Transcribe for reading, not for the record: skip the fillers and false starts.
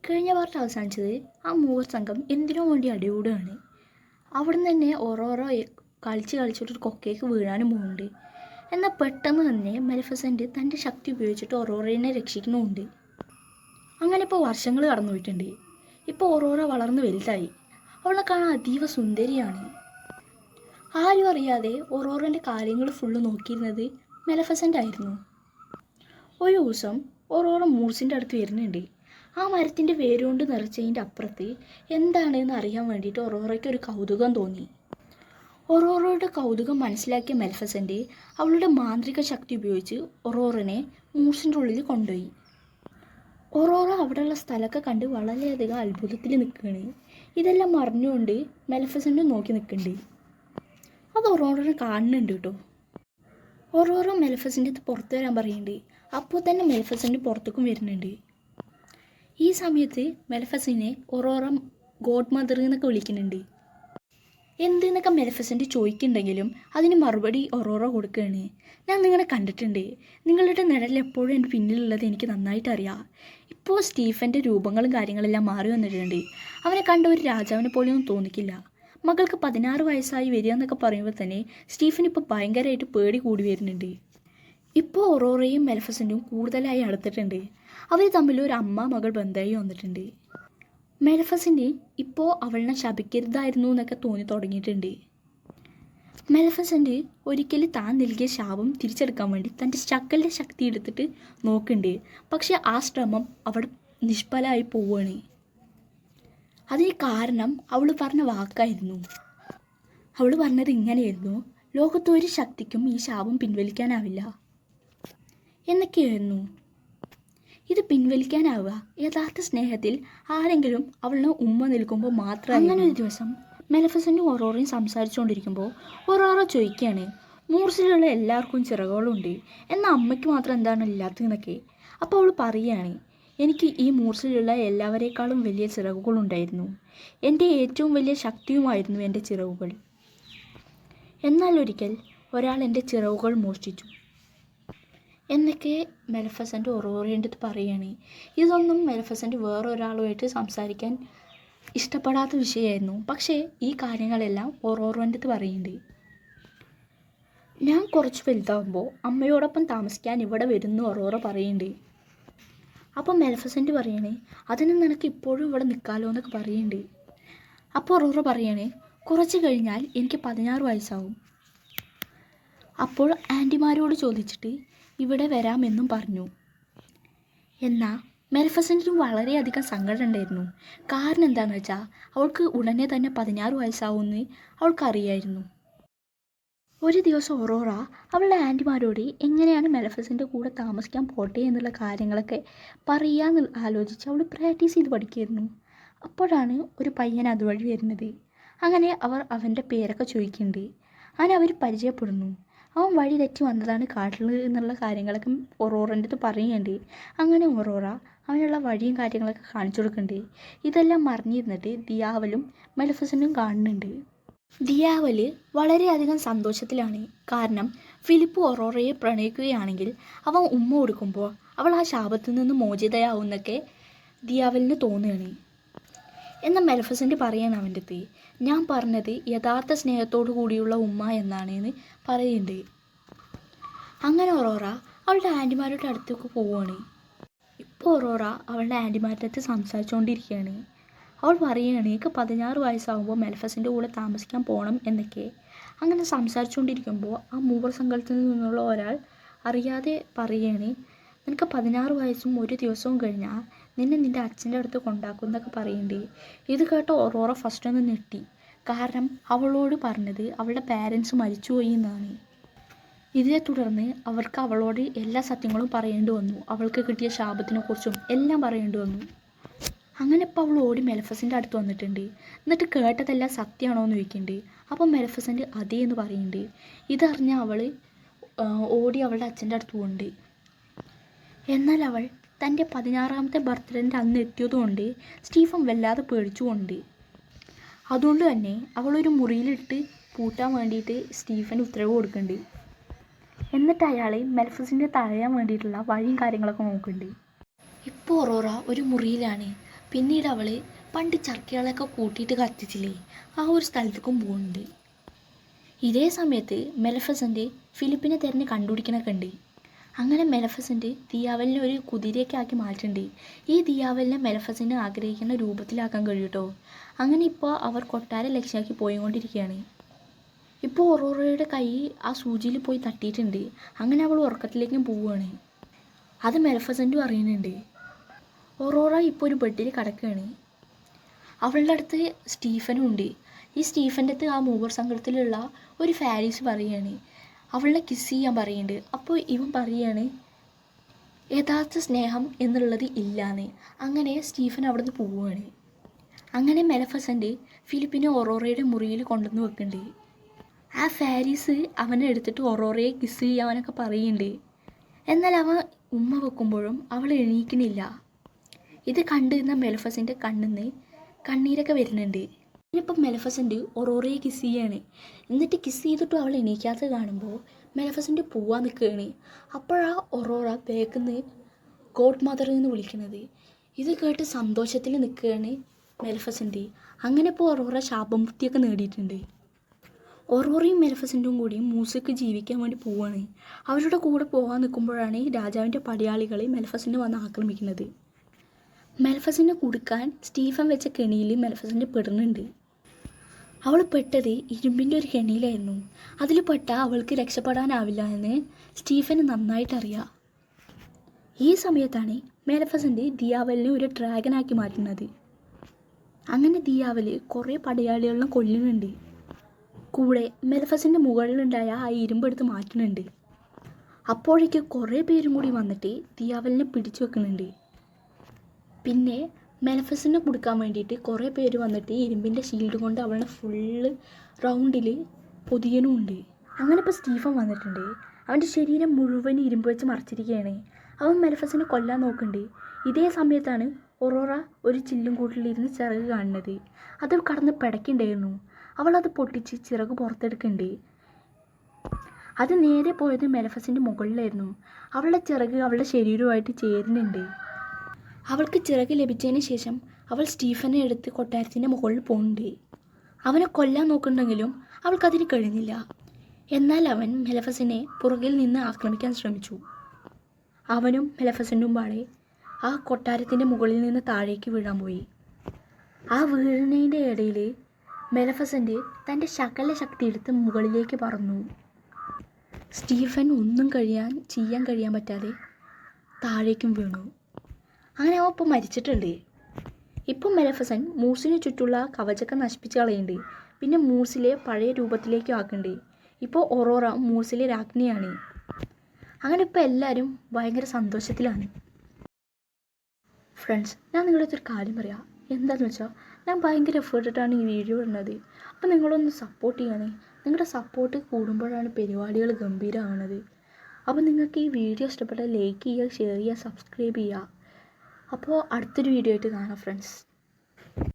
കഴിഞ്ഞ പാർട്ട് അവസാനിച്ചത് ആ മൂവർ സംഘം എന്തിനോ വേണ്ടി അടികൂടുകയാണ്. അവിടെ നിന്ന് തന്നെ ഓരോരോ കളിച്ചിട്ടൊരു കൊക്കയ്ക്ക് വീഴാനും പോകുന്നുണ്ട്. എന്നാൽ പെട്ടെന്ന് തന്നെ മെലിഫിസെൻ്റ് തൻ്റെ ശക്തി ഉപയോഗിച്ചിട്ട് ഒറോറയെ രക്ഷിക്കുന്നുമുണ്ട്. അങ്ങനെ ഇപ്പോൾ വർഷങ്ങൾ കടന്നു പോയിട്ടുണ്ട്. ഇപ്പോൾ ഒറോറ വളർന്ന് വലുതായി. അവളെ കാണാൻ അതീവ സുന്ദരിയാണ്. ആരും അറിയാതെ ഒറോറൻ്റെ കാര്യങ്ങൾ ഫുള്ള് നോക്കിയിരുന്നത് മെലിഫിസെൻ്റ് ആയിരുന്നു. ഒരു ദിവസം ഒറോറ മൂർസിൻ്റെ അടുത്ത് വരുന്നുണ്ട്. ആ മരത്തിൻ്റെ വേരുകൊണ്ട് നിറച്ചതിൻ്റെ അപ്പുറത്ത് എന്താണെന്ന് അറിയാൻ വേണ്ടിയിട്ട് ഒറോറയ്ക്ക് ഒരു കൗതുകം തോന്നി. ഒറോറയുടെ കൗതുകം മനസ്സിലാക്കിയ മെലിഫിസെൻ്റ് അവളുടെ മാന്ത്രിക ശക്തി ഉപയോഗിച്ച് ഒറോറനെ മൂർസിൻ്റെ ഉള്ളിൽ കൊണ്ടുപോയി. ഒറോറ അവിടെയുള്ള സ്ഥലമൊക്കെ കണ്ട് വളരെയധികം അത്ഭുതത്തിൽ നിൽക്കുകയാണ്. ഇതെല്ലാം മറിഞ്ഞുകൊണ്ട് മെലിഫിസെൻ്റ് നോക്കി നിൽക്കുന്നുണ്ട്. അത് ഒറോറനെ കാണുന്നുണ്ട് കേട്ടോ. ഒറോറ മെലിഫിസെൻ്റ് പുറത്ത് വരാൻ പറയുന്നുണ്ട്. അപ്പോൾ തന്നെ മെലിഫിസെൻ്റ് പുറത്തേക്കും വരുന്നുണ്ട്. ഈ സമയത്ത് മെലിഫിസെൻ്റിനെ ഒറോറ ഗോഡ് മദർ എന്നൊക്കെ വിളിക്കുന്നുണ്ട്. എന്തെന്നൊക്കെ മെലിഫിസെൻ്റ് ചോദിക്കുന്നുണ്ടെങ്കിലും അതിന് മറുപടി ഒറോറ കൊടുക്കുകയാണ്. ഞാൻ നിങ്ങളെ കണ്ടിട്ടുണ്ട്. നിങ്ങളുടെ നിഴൽ എപ്പോഴും എൻ്റെ പിന്നിലുള്ളത് എനിക്ക് നന്നായിട്ട് അറിയാം. ഇപ്പോൾ സ്റ്റീഫൻ്റെ രൂപങ്ങളും കാര്യങ്ങളെല്ലാം മാറി വന്നിട്ടുണ്ട്. അവനെ കണ്ട ഒരു രാജാവിനെ പോലെയൊന്നും തോന്നിക്കില്ല. മകൾക്ക് 16 വയസ്സായി വരിക എന്നൊക്കെ പറയുമ്പോൾ തന്നെ സ്റ്റീഫൻ ഇപ്പോൾ ഭയങ്കരമായിട്ട് പേടി കൂടി വരുന്നുണ്ട്. ഇപ്പോൾ ഒറോറയും മെലിഫിസെൻ്റും കൂടുതലായി അടുത്തിട്ടുണ്ട്. അവർ തമ്മിൽ ഒരു അമ്മ മകൾ ബന്ധമായി വന്നിട്ടുണ്ട്. മെലിഫിസെൻ്റ് ഇപ്പോൾ അവളെ ശപിക്കരുതായിരുന്നു എന്നൊക്കെ തോന്നി തുടങ്ങിയിട്ടുണ്ട്. മെലിഫിസെൻ്റ് ഒരിക്കൽ താൻ നൽകിയ ശാപം തിരിച്ചെടുക്കാൻ വേണ്ടി തൻ്റെ ശക്കലിൻ്റെ ശക്തി എടുത്തിട്ട് നോക്കുന്നുണ്ട്. പക്ഷെ ആ ശ്രമം അവിടെ നിഷ്ഫലമായി പോവുകയാണ്. അതിന് കാരണം അവൾ പറഞ്ഞ വാക്കായിരുന്നു. അവൾ പറഞ്ഞത് ഇങ്ങനെയായിരുന്നു: ലോകത്തൊരു ശക്തിക്കും ഈ ശാപം പിൻവലിക്കാനാവില്ല എന്നൊക്കെയായിരുന്നു. ഇത് പിൻവലിക്കാനാവുക യഥാർത്ഥ സ്നേഹത്തിൽ ആരെങ്കിലും അവളിന് ഉമ്മ നിൽക്കുമ്പോൾ മാത്രം. അങ്ങനെ ഒരു ദിവസം മെലിഫിസെൻ്റും ഒറോറയും സംസാരിച്ചുകൊണ്ടിരിക്കുമ്പോൾ ഒറോറ ചോദിക്കുകയാണ്, മൂർസിലുള്ള എല്ലാവർക്കും ചിറകുകളുണ്ട്, എന്നാൽ അമ്മയ്ക്ക് മാത്രം എന്താണ് ഇല്ലാത്തതെന്നൊക്കെ. അപ്പോൾ അവൾ പറയുകയാണ്, എനിക്ക് ഈ മൂർസിലുള്ള എല്ലാവരേക്കാളും വലിയ ചിറകുകളുണ്ടായിരുന്നു. എൻ്റെ ഏറ്റവും വലിയ ശക്തിയുമായിരുന്നു എൻ്റെ ചിറകുകൾ. എന്നാൽ ഒരിക്കൽ ഒരാൾ എൻ്റെ ചിറകുകൾ മോഷ്ടിച്ചു എന്നൊക്കെ മെലിഫിസെൻ്റ് ഒറോറയുടെ അടുത്ത് പറയുകയാണ്. ഇതൊന്നും മെലിഫിസെൻ്റ് വേറൊരാളുമായിട്ട് സംസാരിക്കാൻ ഇഷ്ടപ്പെടാത്ത വിഷയമായിരുന്നു. പക്ഷേ ഈ കാര്യങ്ങളെല്ലാം ഒറോറയുടെ അടുത്ത് പറയുന്നുണ്ട്. ഞാൻ കുറച്ച് വലുതാകുമ്പോൾ അമ്മയോടൊപ്പം താമസിക്കാൻ ഇവിടെ വരുന്നു ഒറോറ പറയുന്നുണ്ട്. അപ്പം മെലിഫിസെൻ്റ് പറയണേ, അതിന് നിനക്ക് ഇപ്പോഴും ഇവിടെ നിൽക്കാമല്ലോ എന്നൊക്കെ പറയുന്നുണ്ട്. അപ്പോൾ ഒറോറ പറയണേ, കുറച്ച് കഴിഞ്ഞാൽ എനിക്ക് 16 വയസ്സാവും. അപ്പോൾ ആൻറ്റിമാരോട് ചോദിച്ചിട്ട് ഇവിടെ വരാമെന്നും പറഞ്ഞു. എന്നാൽ മെലിഫിസെൻ്റിന് വളരെയധികം സങ്കടം ഉണ്ടായിരുന്നു. കാരണം എന്താണെന്ന് വെച്ചാൽ അവൾക്ക് ഉടനെ തന്നെ 16 വയസ്സാവുമെന്ന് അവൾക്കറിയായിരുന്നു. ഒരു ദിവസം ഒറോറ അവളുടെ ആൻറ്റിമാരോട് എങ്ങനെയാണ് മെലിഫിസെൻ്റ് കൂടെ താമസിക്കാൻ പോട്ടെ എന്നുള്ള കാര്യങ്ങളൊക്കെ പറയാമെന്ന് ആലോചിച്ച് അവൾ പ്രാക്ടീസ് ചെയ്ത് പഠിക്കുമായിരുന്നു. അപ്പോഴാണ് ഒരു പയ്യൻ അതുവഴി വരുന്നത്. അങ്ങനെ അവർ അവൻ്റെ പേരൊക്കെ ചോദിക്കുന്നുണ്ട്. അങ്ങനെ അവർ പരിചയപ്പെടുന്നു. അവൻ വഴി തെറ്റി വന്നതാണ് കാട്ടിൽ എന്നുള്ള കാര്യങ്ങളൊക്കെ ഒറോറൻ്റെ അടുത്ത് പറയുന്നുണ്ട്. അങ്ങനെ ഒറോറ അവനുള്ള വഴിയും കാര്യങ്ങളൊക്കെ കാണിച്ചു കൊടുക്കുന്നുണ്ട്. ഇതെല്ലാം മറിഞ്ഞിരുന്നിട്ട് ദിയാവലും മെലിഫിസെൻ്റും കാണുന്നുണ്ട്. ദിയാവൽ വളരെയധികം സന്തോഷത്തിലാണ്. കാരണം ഫിലിപ്പ് ഒറോറയെ പ്രണയിക്കുകയാണെങ്കിൽ അവൻ ഉമ്മ കൊടുക്കുമ്പോൾ അവൾ ആ ശാപത്തിൽ നിന്ന് മോചിതയാവുന്നൊക്കെ ദിയാവലിന് തോന്നുകയാണ്. എന്നാൽ മെലിഫിസെൻ്റ് പറയാണ് അവൻ്റെ അടുത്ത്, ഞാൻ പറഞ്ഞത് യഥാർത്ഥ സ്നേഹത്തോടു കൂടിയുള്ള ഉമ്മ എന്നാണ് എന്ന് പറയുന്നുണ്ട്. അങ്ങനെ ഒറോറ അവളുടെ ആൻറ്റിമാരുടെ അടുത്തേക്ക് പോവുകയാണ്. ഇപ്പോൾ ഒറോറ അവളുടെ ആൻറ്റിമാരുടെ അടുത്ത് സംസാരിച്ചുകൊണ്ടിരിക്കുകയാണ്. അവൾ പറയുകയാണ്, എനിക്ക് 16 വയസ്സാകുമ്പോൾ മെലിഫിസെൻ്റ് കൂടെ താമസിക്കാൻ പോകണം എന്നൊക്കെ. അങ്ങനെ സംസാരിച്ചുകൊണ്ടിരിക്കുമ്പോൾ ആ മൂവർ സംഘത്തിൽ നിന്നുള്ള ഒരാൾ അറിയാതെ പറയുകയാണ്, നിനക്ക് 16 വയസ്സും ഒരു ദിവസവും കഴിഞ്ഞാൽ നിൻ്റെ അച്ഛൻ്റെ അടുത്ത് കൊണ്ടാക്കും എന്നൊക്കെ പറയുന്നുണ്ട്. ഇത് കേട്ട ഒറോറ ഫസ്റ്റ് ഒന്ന് ഞെട്ടി. കാരണം അവളോട് പറഞ്ഞത് അവളുടെ പാരൻസ് മരിച്ചുപോയി എന്നാണ്. ഇതിനെ തുടർന്ന് അവർക്ക് അവളോട് എല്ലാ സത്യങ്ങളും പറയേണ്ടി വന്നു. അവൾക്ക് കിട്ടിയ ശാപത്തിനെക്കുറിച്ചും എല്ലാം പറയേണ്ടി വന്നു. അങ്ങനെ ഇപ്പോൾ അവൾ ഓടി മെലിഫിസെൻ്റ് അടുത്ത് വന്നിട്ടുണ്ട്. എന്നിട്ട് കേട്ടതെല്ലാം സത്യമാണോ എന്ന് ചോദിക്കുന്നുണ്ട്. അപ്പം മെലിഫിസെൻ്റ് അതേ എന്ന് പറയുന്നുണ്ട്. ഇതറിഞ്ഞ അവൾ ഓടി അവളുടെ അച്ഛൻ്റെ അടുത്ത് പോകുന്നുണ്ട്. എന്നാൽ അവൾ തൻ്റെ 16ാമത്തെ ബർത്ത്ഡേൻ്റെ അന്ന് എത്തിയതുകൊണ്ട് സ്റ്റീഫൻ വല്ലാതെ പേടിച്ചുകൊണ്ട്. അതുകൊണ്ട് തന്നെ അവളൊരു മുറിയിലിട്ട് പൂട്ടാൻ വേണ്ടിയിട്ട് സ്റ്റീഫൻ ഉത്തരവ് കൊടുക്കുന്നുണ്ട്. എന്നിട്ട് അയാളെ മെലിഫിസെൻ്റ് തടയാൻ വേണ്ടിയിട്ടുള്ള വഴിയും കാര്യങ്ങളൊക്കെ നോക്കുന്നുണ്ട്. ഇപ്പോൾ ഒറോറ ഒരു മുറിയിലാണ്. പിന്നീട് അവൾ പണ്ട് ചർക്കകളൊക്കെ കൂട്ടിയിട്ട് കത്തിച്ചില്ലേ, ആ ഒരു സ്ഥലത്തേക്കും പോകുന്നുണ്ട്. ഇതേ സമയത്ത് മെലഫസൻ്റ് ഫിലിപ്പിനെ തിരഞ്ഞ് കണ്ടുപിടിക്കണൊക്കെ ഉണ്ട്. അങ്ങനെ മെലഫസൻ്റ് ദിയാവലിനെ ഒരു കുതിരയൊക്കെ ആക്കി മാറ്റുന്നുണ്ട്. ഈ ദിയാവലിനെ മെലഫസൻ്റ് ആഗ്രഹിക്കുന്ന രൂപത്തിലാക്കാൻ കഴിയും കേട്ടോ. അങ്ങനെ ഇപ്പോൾ അവർ കൊട്ടാരം ലക്ഷ്യമാക്കി പോയിക്കൊണ്ടിരിക്കുകയാണ്. ഇപ്പോൾ ഒറോറയുടെ കൈ ആ സൂചിയിൽ പോയി തട്ടിയിട്ടുണ്ട്. അങ്ങനെ അവൾ ഉറക്കത്തിലേക്കും പോവുകയാണ്. അത് മെലഫസൻ്റും അറിയുന്നുണ്ട്. ഒറോറ ഇപ്പോൾ ഒരു ബെഡിൽ കിടക്കുകയാണ്. അവളുടെ അടുത്ത് സ്റ്റീഫനും ഉണ്ട്. ഈ സ്റ്റീഫൻ്റെ അടുത്ത് ആ മൂവർ സംഘത്തിലുള്ള ഒരു ഫാരീസ് പറയുകയാണ്, അവളെ കിസ് ചെയ്യാൻ പറയുന്നുണ്ട്. അപ്പോൾ ഇവൻ പറയുകയാണ് യഥാർത്ഥ സ്നേഹം എന്നുള്ളത് ഇല്ലാന്ന്. അങ്ങനെ സ്റ്റീഫൻ അവിടെ നിന്ന് പോവുകയാണ്. അങ്ങനെ മെലഫസൻ്റ് ഫിലിപ്പിനെ ഒറോറയുടെ മുറിയിൽ കൊണ്ടുവന്ന് വെക്കുന്നുണ്ട്. ആ ഫാരീസ് അവനെ എടുത്തിട്ട് ഒറോറയെ കിസ് ചെയ്യാനൊക്കെ പറയുന്നുണ്ട്. എന്നാൽ അവൻ ഉമ്മ വെക്കുമ്പോഴും അവൾ എണീക്കണില്ല. ഇത് കണ്ടിരുന്ന മെലഫസിൻ്റെ കണ്ണിൽ നിന്ന് കണ്ണീരൊക്കെ വരുന്നുണ്ട്. ഇനിയിപ്പം മെലഫസൻ്റ് ഒറോറയെ കിസ് ചെയ്യാണ്. എന്നിട്ട് കിസ് ചെയ്തിട്ടും അവൾ എണീക്കാത്തത് കാണുമ്പോൾ മെലഫസൻ്റ് പോവാൻ നിൽക്കുകയാണ്. അപ്പോഴാണ് ഒറോറ ബാക്കിൽ നിന്ന് ഗോഡ് മദർ എന്ന് വിളിക്കുന്നത്. ഇത് കേട്ട് സന്തോഷത്തിൽ നിൽക്കുകയാണ് മെലഫസൻ്റ്. അങ്ങനെ ഇപ്പോൾ ഒറോറ ശാപമുക്തിയൊക്കെ നേടിയിട്ടുണ്ട്. ഒറോറയും മെലഫസൻ്റും കൂടി മൂസയ്ക്ക് ജീവിക്കാൻ വേണ്ടി പോവുകയാണ്. അവരുടെ കൂടെ പോകാൻ നിൽക്കുമ്പോഴാണ് രാജാവിൻ്റെ പടയാളികൾ മെലഫസൻ്റ് വന്ന് ആക്രമിക്കുന്നത്. മെലഫസിനെ കുടുക്കാൻ സ്റ്റീഫൻ വെച്ച കെണിയിൽ മെലഫസൻ്റ് പെടുന്നുണ്ട്. അവൾ പെട്ടത് ഇരുമ്പിൻ്റെ ഒരു കെണിയിലായിരുന്നു. അതിൽ പെട്ടാൽ അവൾക്ക് രക്ഷപ്പെടാനാവില്ല എന്ന് സ്റ്റീഫന് നന്നായിട്ടറിയാം. ഈ സമയത്താണ് മെലഫസൻ്റ് ദിയാവലിനെ ഒരു ഡ്രാഗനാക്കി മാറ്റുന്നത്. അങ്ങനെ ദിയാവൽ കുറേ പടയാളികളെ കൊല്ലുന്നുണ്ട്. കൂടെ മെലഫസിൻ്റെ മുകളിലുണ്ടായ ആ ഇരുമ്പെടുത്ത് മാറ്റുന്നുണ്ട്. അപ്പോഴേക്ക് കുറേ പേരും കൂടി വന്നിട്ട് ദിയാവലിനെ പിടിച്ചു വെക്കുന്നുണ്ട്. പിന്നെ മെലഫസിനെ കൊടുക്കാൻ വേണ്ടിയിട്ട് കുറേ പേര് വന്നിട്ട് ഇരുമ്പിൻ്റെ ഷീൽഡ് കൊണ്ട് അവളുടെ ഫുള്ള് റൗണ്ടിൽ പൊതിയനുമുണ്ട്. അങ്ങനെ ഇപ്പോൾ സ്റ്റീഫൻ വന്നിട്ടുണ്ട്. അവൻ്റെ ശരീരം മുഴുവൻ ഇരുമ്പ് വെച്ച് മറച്ചിരിക്കുകയാണ്. അവൻ മെലഫസിനെ കൊല്ലാൻ നോക്കുന്നുണ്ട്. ഇതേ സമയത്താണ് ഒറോറ ഒരു ചില്ലും കൂട്ടിലിരുന്ന് ചിറക് കാണുന്നത്. അത് കടന്ന് പിടയ്ക്കുണ്ടായിരുന്നു. അവളത് പൊട്ടിച്ച് ചിറക് പുറത്തെടുക്കുന്നുണ്ട്. അത് നേരെ പോയത് മെലഫസിൻ്റെ മുകളിലായിരുന്നു. അവളുടെ ചിറക് അവളുടെ ശരീരവുമായിട്ട് ചേരുന്നുണ്ട്. അവൾക്ക് ചിറക് ലഭിച്ചതിന് ശേഷം അവൾ സ്റ്റീഫനെ എടുത്ത് കൊട്ടാരത്തിൻ്റെ മുകളിൽ പോകുന്നുണ്ട്. അവനെ കൊല്ലാൻ നോക്കുന്നുണ്ടെങ്കിലും അവൾക്കതിന് കഴിഞ്ഞില്ല. എന്നാൽ അവൻ മെലഫസിനെ പുറകിൽ നിന്ന് ആക്രമിക്കാൻ ശ്രമിച്ചു. അവനും മെലഫസൻ്റും പാടെ ആ കൊട്ടാരത്തിൻ്റെ മുകളിൽ നിന്ന് താഴേക്ക് വീഴാൻ പോയി. ആ വീഴുന്നതിൻ്റെ ഇടയിൽ മെലഫസൻ്റ് തൻ്റെ ശകല ശക്തി എടുത്ത് മുകളിലേക്ക് പറന്നു. സ്റ്റീഫൻ ഒന്നും ചെയ്യാൻ പറ്റാതെ താഴേക്കും വീണു. അങ്ങനെ അവൻ ഇപ്പോൾ മരിച്ചിട്ടുണ്ട്. ഇപ്പം മെലഫസൻ മൂസിന് ചുറ്റുള്ള കവചൊക്കെ നശിപ്പിച്ച് കളയുന്നുണ്ട്. പിന്നെ മൂസിലെ പഴയ രൂപത്തിലേക്ക് ആക്കുന്നുണ്ട്. ഇപ്പോൾ ഒറോറ മൂസിലെ രാജ്ഞിയാണ്. അങ്ങനെ ഇപ്പോൾ എല്ലാവരും ഭയങ്കര സന്തോഷത്തിലാണ്. ഫ്രണ്ട്സ്, ഞാൻ നിങ്ങളുടെ അടുത്തൊരു കാര്യം പറയാം. എന്താണെന്ന് വെച്ചാൽ ഞാൻ ഭയങ്കര എഫേർട്ടിട്ടാണ് ഈ വീഡിയോ ഇടുന്നത്. അപ്പോൾ നിങ്ങളൊന്ന് സപ്പോർട്ട് ചെയ്യണേ. നിങ്ങളുടെ സപ്പോർട്ട് കൂടുമ്പോഴാണ് പരിപാടികൾ ഗംഭീരമാവുന്നത്. അപ്പോൾ നിങ്ങൾക്ക് ഈ വീഡിയോ ഇഷ്ടപ്പെട്ടാൽ ലൈക്ക് ചെയ്യുക, ഷെയർ ചെയ്യുക, സബ്സ്ക്രൈബ് ചെയ്യുക. അപ്പോൾ അടുത്തൊരു വീഡിയോ ആയിട്ട് കാണാം ഫ്രണ്ട്സ്.